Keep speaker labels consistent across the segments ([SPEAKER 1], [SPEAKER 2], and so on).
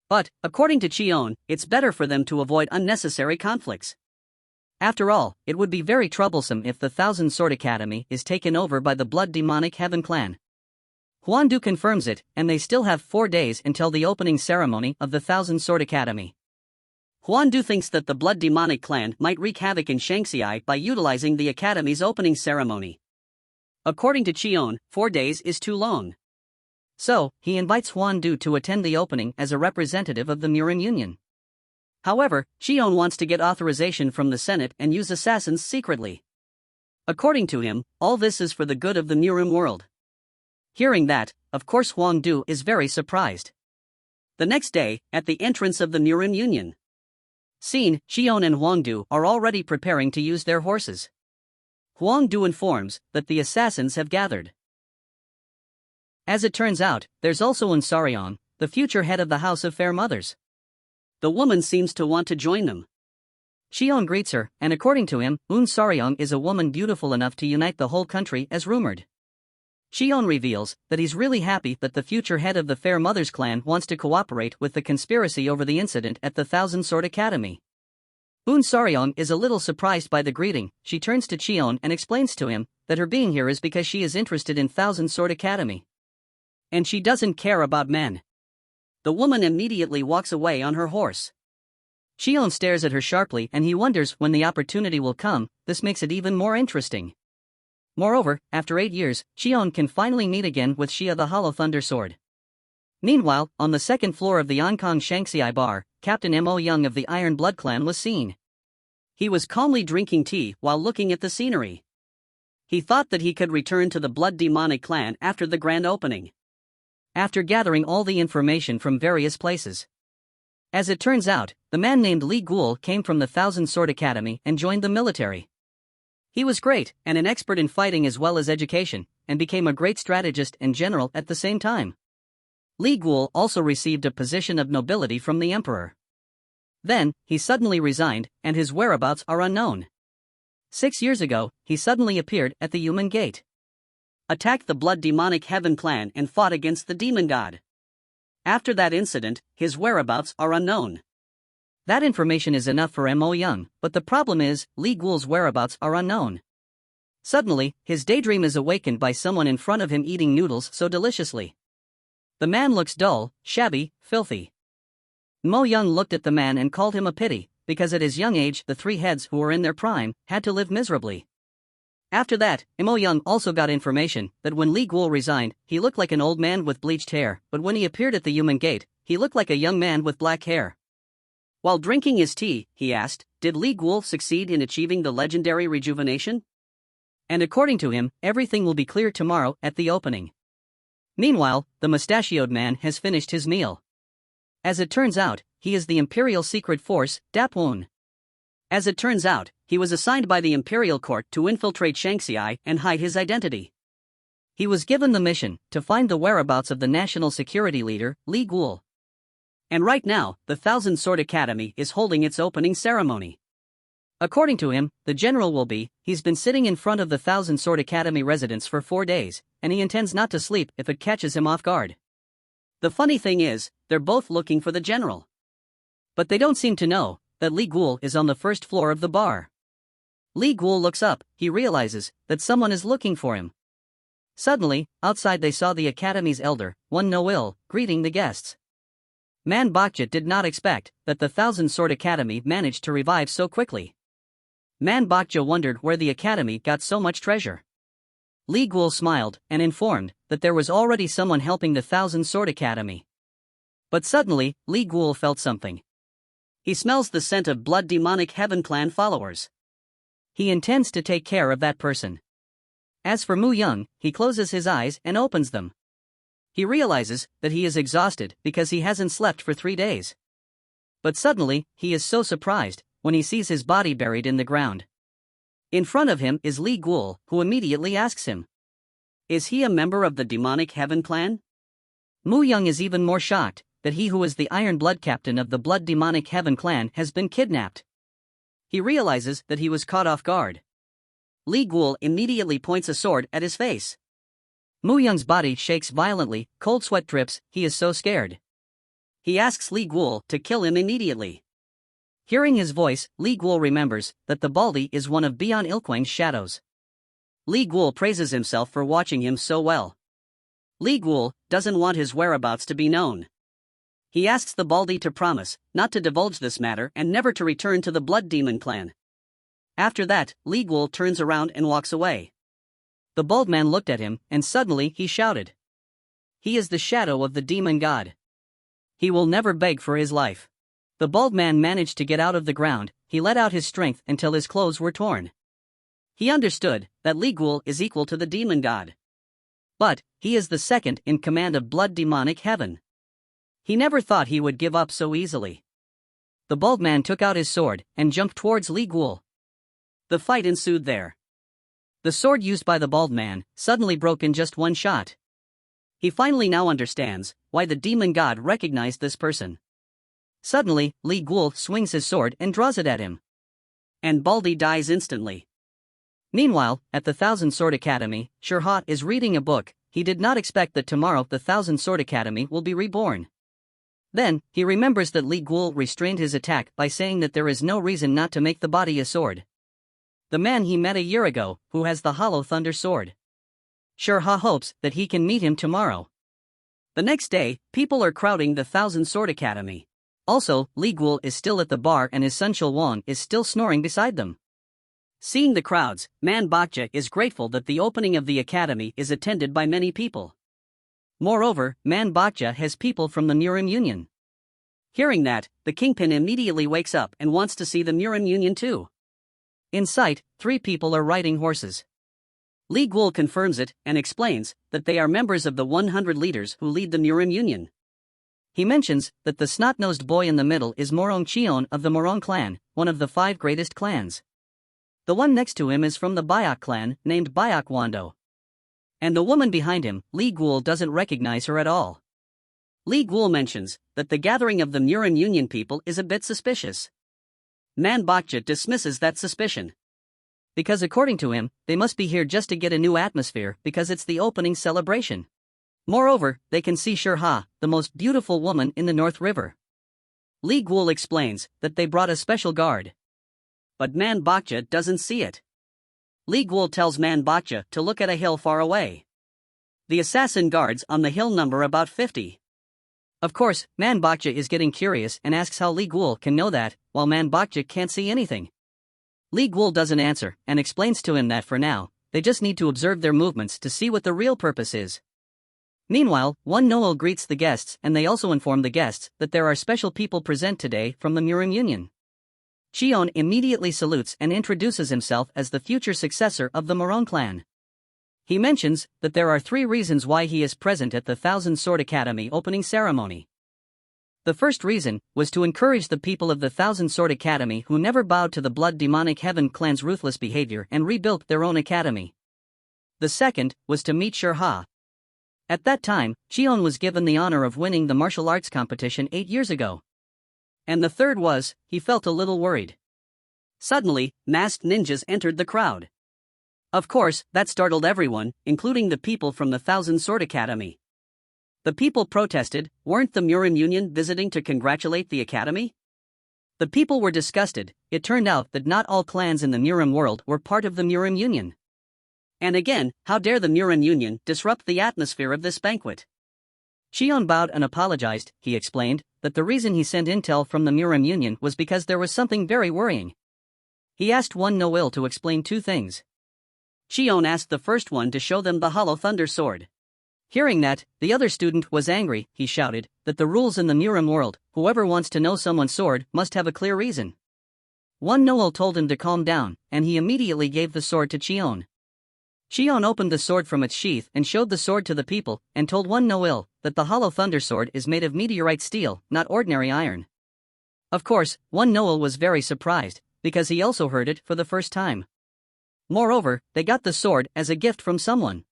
[SPEAKER 1] But, according to Cheon, it's better for them to avoid unnecessary conflicts. After all, it would be very troublesome if the Thousand Sword Academy is taken over by the Blood Demonic Heaven clan. Hwon-do confirms it, and they still have 4 days until the opening ceremony of the Thousand Sword Academy. Hwon-do thinks that the Blood Demonic clan might wreak havoc in Shanxi by utilizing the academy's opening ceremony. According to Cheon, 4 days is too long. So, he invites Hwon-do to attend the opening as a representative of the Murin Union. However, Cheon wants to get authorization from the Senate and use assassins secretly. According to him, all this is for the good of the Murin world. Hearing that, of course Hwon-do is very surprised. The next day, at the entrance of the Murin Union scene, Cheon and Hwon-do are already preparing to use their horses. Hwon-do informs that the assassins have gathered. As it turns out, there's also Eun Saryong, the future head of the House of Fair Mothers. The woman seems to want to join them. Cheon greets her, and according to him, Eun Saryong is a woman beautiful enough to unite the whole country as rumored. Cheon reveals that he's really happy that the future head of the Fair Mothers clan wants to cooperate with the conspiracy over the incident at the Thousand Sword Academy. Eun Saryong is a little surprised by the greeting. She turns to Cheon and explains to him that her being here is because she is interested in Thousand Sword Academy. And she doesn't care about men. The woman immediately walks away on her horse. Cheon stares at her sharply and he wonders when the opportunity will come. This makes it even more interesting. Moreover, after 8 years, Cheon can finally meet again with Xia the Hollow Thunder Sword. Meanwhile, on the second floor of the Onkong Shanxi bar, Captain Mo Young of the Iron Blood clan was seen. He was calmly drinking tea while looking at the scenery. He thought that he could return to the Blood Demonic clan after the grand opening, after gathering all the information from various places. As it turns out, the man named Li Gul came from the Thousand Sword Academy and joined the military. He was great, and an expert in fighting as well as education, and became a great strategist and general at the same time. Li Gul also received a position of nobility from the emperor. Then, he suddenly resigned, and his whereabouts are unknown. 6 years ago, he suddenly appeared at the Human Gate, attacked the Blood Demonic Heaven clan and fought against the demon god. After that incident, his whereabouts are unknown. That information is enough for Mo Young, but the problem is, Li Gul's whereabouts are unknown. Suddenly, his daydream is awakened by someone in front of him eating noodles so deliciously. The man looks dull, shabby, filthy. Mo Young looked at the man and called him a pity, because at his young age the 3 heads who were in their prime had to live miserably. After that, Mo Young also got information that when Li Gul resigned, he looked like an old man with bleached hair, but when he appeared at the Human Gate, he looked like a young man with black hair. While drinking his tea, he asked, did Li Gul succeed in achieving the legendary rejuvenation? And according to him, everything will be clear tomorrow at the opening. Meanwhile, the mustachioed man has finished his meal. As it turns out, he is the Imperial Secret Force, Dapwon. As it turns out, he was assigned by the Imperial Court to infiltrate Shanxi and hide his identity. He was given the mission to find the whereabouts of the national security leader, Li Gul. And right now, the Thousand Sword Academy is holding its opening ceremony. According to him, the general will be, he's been sitting in front of the Thousand Sword Academy residence for 4 days, and he intends not to sleep if it catches him off guard. The funny thing is, they're both looking for the general. But they don't seem to know that Li Gul is on the first floor of the bar. Li Gul looks up, he realizes that someone is looking for him. Suddenly, outside they saw the academy's elder, One Noil, greeting the guests. Man Bokja did not expect that the Thousand Sword Academy managed to revive so quickly. Man Bokja wondered where the academy got so much treasure. Li Gul smiled and informed that there was already someone helping the Thousand Sword Academy. But suddenly, Li Gul felt something. He smells the scent of Blood Demonic Heaven clan followers. He intends to take care of that person. As for Mu Young, he closes his eyes and opens them. He realizes that he is exhausted because he hasn't slept for 3 days. But suddenly, he is so surprised when he sees his body buried in the ground. In front of him is Li Gul, who immediately asks him, is he a member of the Demonic Heaven clan? Mu Young is even more shocked that he who is the Iron Blood captain of the Blood Demonic Heaven clan has been kidnapped. He realizes that he was caught off guard. Li Gul immediately points a sword at his face. Mu Young's body shakes violently, cold sweat drips, he is so scared. He asks Li Guol to kill him immediately. Hearing his voice, Li Guol remembers that the Baldy is one of Bian Ilquang's shadows. Li Guol praises himself for watching him so well. Li Guol doesn't want his whereabouts to be known. He asks the Baldy to promise not to divulge this matter and never to return to the Blood Demon clan. After that, Li Guol turns around and walks away. The bald man looked at him, and suddenly he shouted. He is the shadow of the demon god. He will never beg for his life. The bald man managed to get out of the ground. He let out his strength until his clothes were torn. He understood that Li Guol is equal to the demon god. But he is the second in command of blood demonic heaven. He never thought he would give up so easily. The bald man took out his sword and jumped towards Li Guol. The fight ensued there. The sword used by the bald man suddenly broke in just one shot. He finally now understands why the demon god recognized this person. Suddenly, Li Guol swings his sword and draws it at him. And Baldy dies instantly. Meanwhile, at the Thousand Sword Academy, Shurha is reading a book. He did not expect that tomorrow the Thousand Sword Academy will be reborn. Then, he remembers that Li Guol restrained his attack by saying that there is no reason not to make the body a sword. The man he met a year ago, who has the Hollow Thunder Sword. Shurha hopes that he can meet him tomorrow. The next day, people are crowding the Thousand Sword Academy. Also, Li Guol is still at the bar and his son Shulwan is still snoring beside them. Seeing the crowds, Man Bokja is grateful that the opening of the academy is attended by many people. Moreover, Man Bokja has people from the Murim Union. Hearing that, the kingpin immediately wakes up and wants to see the Murim Union too. In sight, 3 people are riding horses. Li Guol confirms it and explains that they are members of the 100 leaders who lead the Murim Union. He mentions that the snot-nosed boy in the middle is Morong Cheon of the Morong clan, one of the 5 greatest clans. The one next to him is from the Bayak clan, named Bayak Wando. And the woman behind him, Li Guol doesn't recognize her at all. Li Guol mentions that the gathering of the Murim Union people is a bit suspicious. Man Bokja dismisses that suspicion. Because according to him, they must be here just to get a new atmosphere because it's the opening celebration. Moreover, they can see Shurha, the most beautiful woman in the North River. Li Guol explains that they brought a special guard. But Man Bokja doesn't see it. Li Guol tells Man Bokja to look at a hill far away. The assassin guards on the hill number about 50. Of course, Man Bokja is getting curious and asks how Li Guol can know that, while Man Bokja can't see anything. Li Guol doesn't answer and explains to him that for now, they just need to observe their movements to see what the real purpose is. Meanwhile, one Noel greets the guests and they also inform the guests that there are special people present today from the Murim Union. Cheon immediately salutes and introduces himself as the future successor of the Morong clan. He mentions that there are 3 reasons why he is present at the Thousand Sword Academy opening ceremony. The first reason was to encourage the people of the Thousand Sword Academy who never bowed to the Blood Demonic Heaven clan's ruthless behavior and rebuilt their own academy. The second was to meet Shurha. At that time, Cheon was given the honor of winning the martial arts competition 8 years ago. And the third was, he felt a little worried. Suddenly, masked ninjas entered the crowd. Of course, that startled everyone, including the people from the Thousand Sword Academy. The people protested, weren't the Murim Union visiting to congratulate the academy? The people were disgusted. It turned out that not all clans in the Murim world were part of the Murim Union. And again, how dare the Murim Union disrupt the atmosphere of this banquet? Cheon bowed and apologized. He explained that the reason he sent intel from the Murim Union was because there was something very worrying. He asked one Noel to explain 2 things. Cheon asked the first one to show them the Hollow Thunder Sword. Hearing that, the other student was angry. He shouted that the rules in the Murim world, whoever wants to know someone's sword must have a clear reason. One Noel told him to calm down, and he immediately gave the sword to Cheon. Cheon opened the sword from its sheath and showed the sword to the people, and told one Noel that the Hollow Thunder Sword is made of meteorite steel, not ordinary iron. Of course, one Noel was very surprised, because he also heard it for the first time. Moreover, they got the sword as a gift from someone.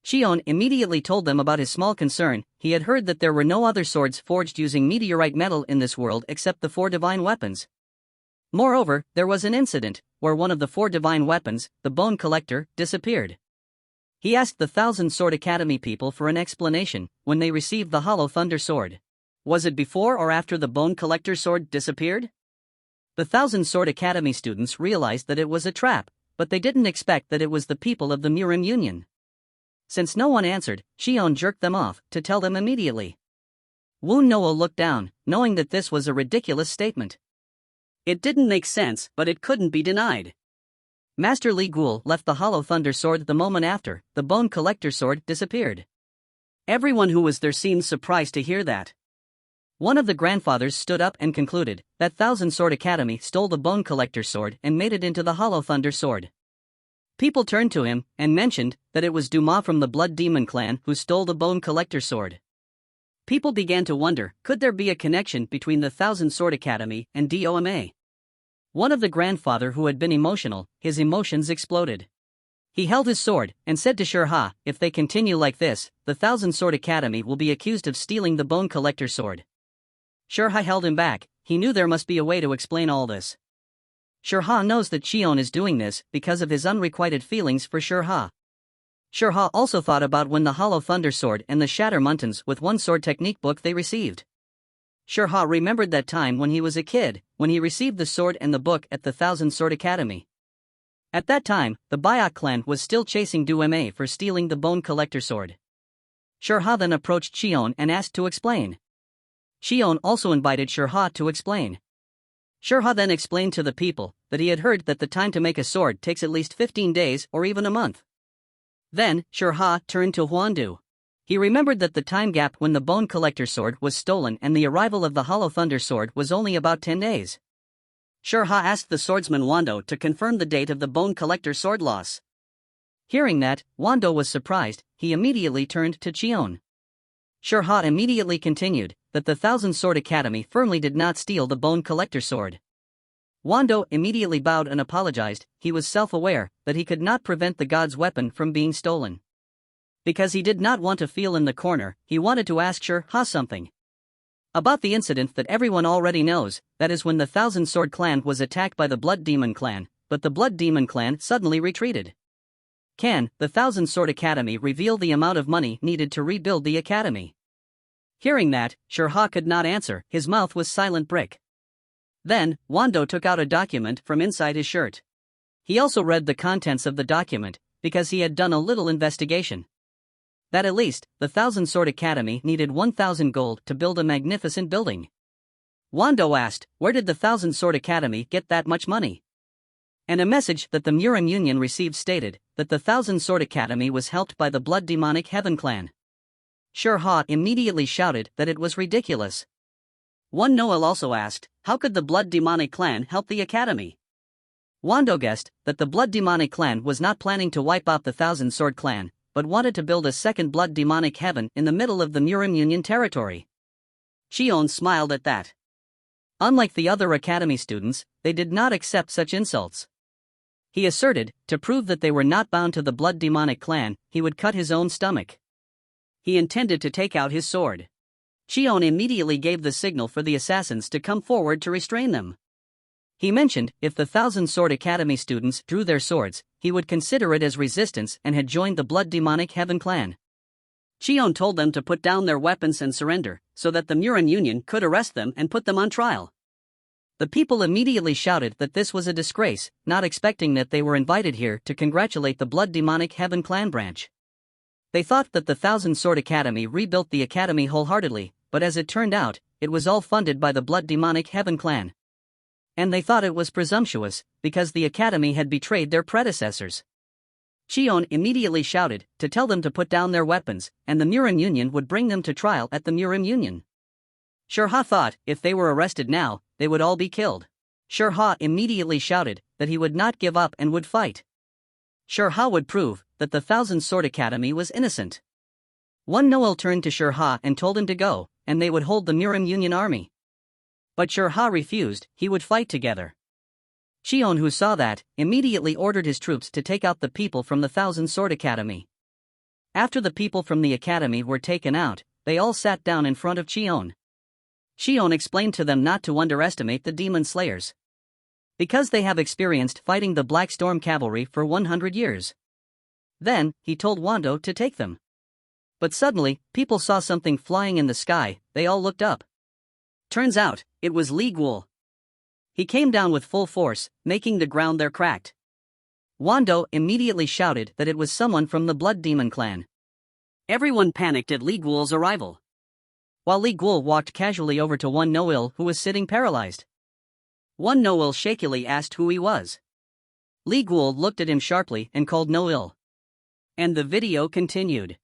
[SPEAKER 1] Cheon immediately told them about his small concern. He had heard that there were no other swords forged using meteorite metal in this world except the 4 divine weapons. Moreover, there was an incident where one of the 4 divine weapons, the Bone Collector, disappeared. He asked the Thousand Sword Academy people for an explanation when they received the Hollow Thunder Sword. Was it before or after the Bone Collector sword disappeared? The Thousand Sword Academy students realized that it was a trap, but they didn't expect that it was the people of the Murim Union. Since no one answered, Shion jerked them off to tell them immediately. Woon Noel looked down, knowing that this was a ridiculous statement. It didn't make sense, but it couldn't be denied. Master Li Gul left the Hollow Thunder sword the moment after the Bone Collector sword disappeared. Everyone who was there seemed surprised to hear that. One of the grandfathers stood up and concluded that Thousand Sword Academy stole the Bone Collector sword and made it into the Hollow Thunder sword. People turned to him and mentioned that it was Dumas from the Blood Demon clan who stole the Bone Collector sword. People began to wonder, could there be a connection between the Thousand Sword Academy and DOMA? One of the grandfather who had been emotional, his emotions exploded. He held his sword and said to Shurha, if they continue like this, the Thousand Sword Academy will be accused of stealing the Bone Collector sword. Shurha held him back. He knew there must be a way to explain all this. Shurha knows that Shion is doing this because of his unrequited feelings for Shurha. Shurha also thought about when the Hollow Thunder sword and the Shatter Muntins with one sword technique book they received. Shurha remembered that time when he was a kid, when he received the sword and the book at the Thousand Sword Academy. At that time, the Bayok clan was still chasing Dume for stealing the Bone Collector sword. Shurha then approached Shion and asked to explain. Shion also invited Shurha to explain. Shurha then explained to the people that he had heard that the time to make a sword takes at least 15 days or even a month. Then, Shurha turned to Huandu. He remembered that the time gap when the Bone Collector sword was stolen and the arrival of the Hollow Thunder sword was only about 10 days. Shurha asked the swordsman Wando to confirm the date of the Bone Collector sword loss. Hearing that, Wando was surprised. He immediately turned to Chion. Shurha immediately continued that the Thousand Sword Academy firmly did not steal the Bone Collector sword. Wando immediately bowed and apologized. He was self-aware that he could not prevent the god's weapon from being stolen. Because he did not want to feel in the corner, he wanted to ask Shurha something. About the incident that everyone already knows, that is when the Thousand Sword clan was attacked by the Blood Demon clan, but the Blood Demon clan suddenly retreated. Can the Thousand Sword Academy reveal the amount of money needed to rebuild the academy? Hearing that, Shurha could not answer. His mouth was silent brick. Then, Wando took out a document from inside his shirt. He also read the contents of the document, because he had done a little investigation. That at least, the Thousand Sword Academy needed 1,000 gold to build a magnificent building. Wando asked, where did the Thousand Sword Academy get that much money? And a message that the Murim Union received stated that the Thousand Sword Academy was helped by the Blood Demonic Heaven clan. Shurha immediately shouted that it was ridiculous. One Noel also asked, how could the Blood Demonic clan help the academy? Wando guessed that the Blood Demonic clan was not planning to wipe out the Thousand Sword clan, but wanted to build a second Blood Demonic Heaven in the middle of the Murim Union territory. Shion smiled at that. Unlike the other academy students, they did not accept such insults. He asserted, to prove that they were not bound to the Blood Demonic clan, he would cut his own stomach. He intended to take out his sword. Shion immediately gave the signal for the assassins to come forward to restrain them. He mentioned if the Thousand Sword Academy students drew their swords, he would consider it as resistance and had joined the Blood Demonic Heaven clan. Shion told them to put down their weapons and surrender, so that the Murim Union could arrest them and put them on trial. The people immediately shouted that this was a disgrace, not expecting that they were invited here to congratulate the Blood Demonic Heaven clan branch. They thought that the Thousand Sword Academy rebuilt the academy wholeheartedly, but as it turned out, it was all funded by the Blood Demonic Heaven clan. And they thought it was presumptuous, because the academy had betrayed their predecessors. Shion immediately shouted to tell them to put down their weapons, and the Murim Union would bring them to trial at the Murim Union. Shurha thought if they were arrested now, they would all be killed. Shurha immediately shouted that he would not give up and would fight. Shurha would prove that the Thousand Sword Academy was innocent. One Noel turned to Shurha and told him to go, and they would hold the Murim Union army. But Shurha refused. He would fight together. Shion, who saw that, immediately ordered his troops to take out the people from the Thousand Sword Academy. After the people from the academy were taken out, they all sat down in front of Shion. Shion explained to them not to underestimate the demon slayers. Because they have experienced fighting the Black Storm cavalry for 100 years. Then, he told Wando to take them. But suddenly, people saw something flying in the sky. They all looked up. Turns out, it was Li Guol. He came down with full force, making the ground there cracked. Wando immediately shouted that it was someone from the Blood Demon clan. Everyone panicked at Li Guol's arrival. While Li Guol walked casually over to one Noil who was sitting paralyzed. One Noil shakily asked who he was. Li Guol looked at him sharply and called Noil. And the video continued.